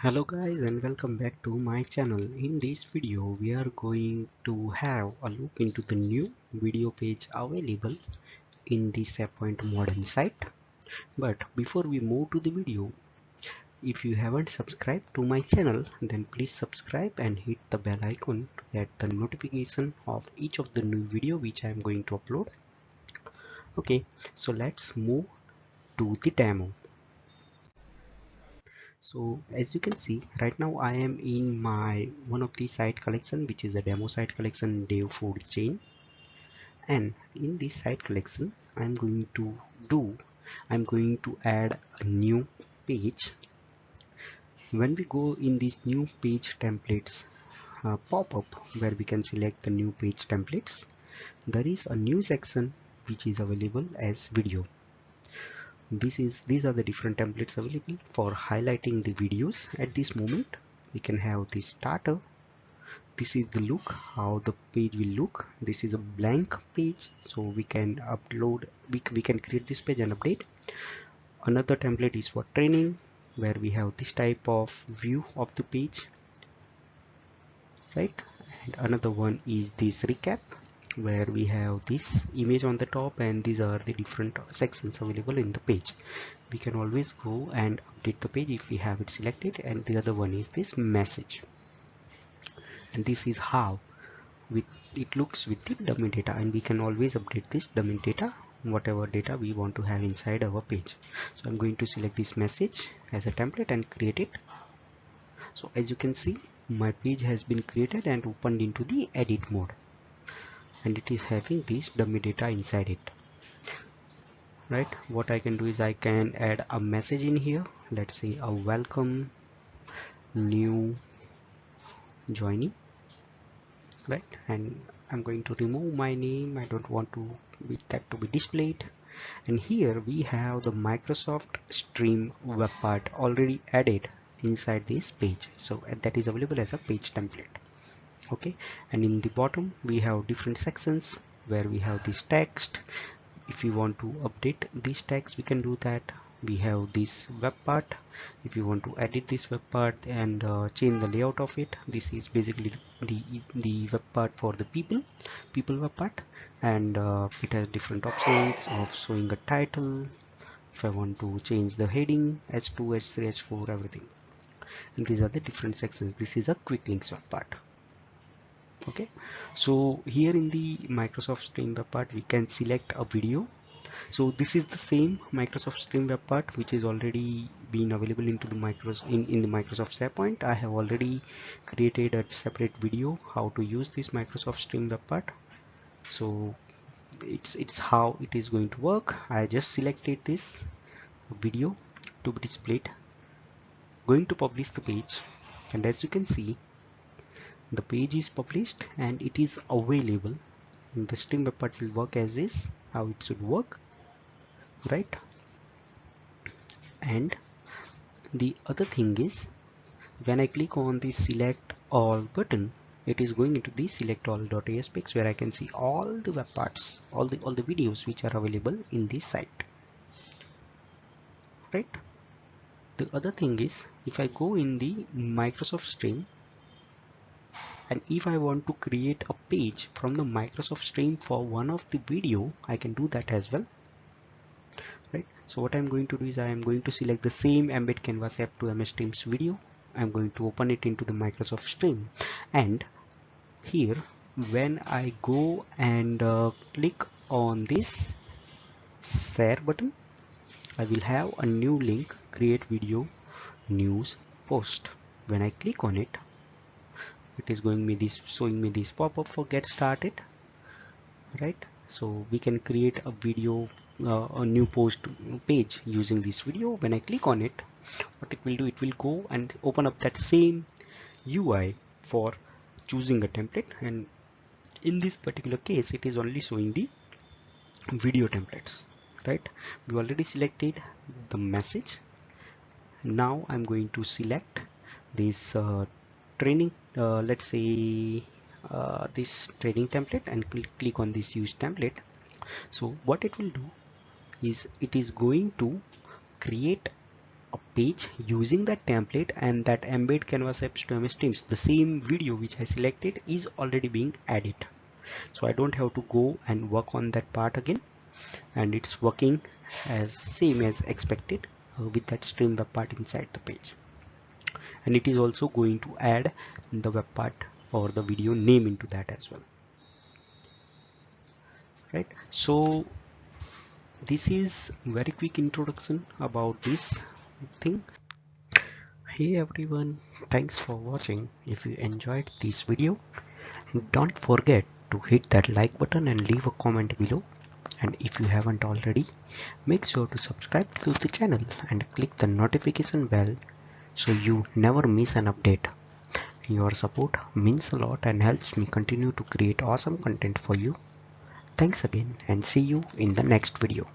Hello guys and welcome back to my channel. In this video we are going to have a look into the new video page available in the SharePoint modern site. But before we move to the video, if you haven't subscribed to my channel, then please subscribe and hit the bell icon to get the notification of each of the new video which I am going to upload. Okay, so let's move to the demo. So as you can see right now I am in my one of the site collection, which is a demo site collection dev food chain, and in this site collection I'm going to add a new page. When we go in this new page templates pop-up where we can select the new page templates, there is a new section which is available as video. These are the different templates available for highlighting the videos. At this moment we can have the starter. This is the look how the page will look. This is a blank page, so we can upload, we can create this page and update. Another template is for training, where we have this type of view of the page, right? And another one is this recap, where we have this image on the top, and these are the different sections available in the page. We can always go and update the page if we have it selected. And the other one is this message, and this is how it looks with the dummy data, and we can always update this dummy data whatever data we want to have inside our page. So I'm going to select this message as a template and create it. So as you can see, my page has been created and opened into the edit mode, and it is having this dummy data inside it, right? What I can do is I can add a message in here. Let's say a welcome new joinee, right? And I'm going to remove my name. I don't want to that to be displayed. And here we have the Microsoft Stream web part already added inside this page, so that is available as a page template. Okay, and in the bottom we have different sections where we have this text. If you want to update this text, we can do that. We have this web part. If you want to edit this web part and change the layout of it, this is basically the web part for the people web part. And it has different options of showing a title. If I want to change the heading, H2, H3, H4, everything. And these are the different sections. This is a quick links web part. Okay, so here in the Microsoft Stream web part we can select a video. So this is the same Microsoft Stream web part which is already been available into the in the Microsoft SharePoint. I have already created a separate video how to use this Microsoft Stream web part. So it's how it is going to work. I just selected this video to be displayed, going to publish the page, and as you can see, the page is published and it is available. And the Stream web part will work as is how it should work, right? And the other thing is, when I click on the select all button, it is going into the select all.aspx, where I can see all the web parts, all the videos which are available in this site, right? The other thing is, if I go in the Microsoft Stream, and if I want to create a page from the Microsoft Stream for one of the video, I can do that as well, right? So what I'm going to do is I am going to select the same embed canvas app to MS Teams video. I'm going to open it into the Microsoft Stream, and here when I go and click on this share button, I will have a new link, create video news post. When I click on it, it is showing me this pop-up for get started, right? So we can create a video, a new post page using this video. When I click on it, what it will do, it will go and open up that same UI for choosing a template, and in this particular case it is only showing the video templates, right? We already selected the message. Now I'm going to select this training, let's say this training template, and click on this use template. So what it will do is it is going to create a page using that template, and that embed canvas apps to MS Teams, the same video which I selected is already being added. So I don't have to go and work on that part again, and it's working as same as expected with that stream web part inside the page. And it is also going to add the web part or the video name into that as well, right? So this is very quick introduction about this thing. Hey everyone, thanks for watching. If you enjoyed this video, don't forget to hit that like button and leave a comment below. And if you haven't already, make sure to subscribe to the channel and click the notification bell so you never miss an update. Your support means a lot and helps me continue to create awesome content for you. Thanks again and see you in the next video.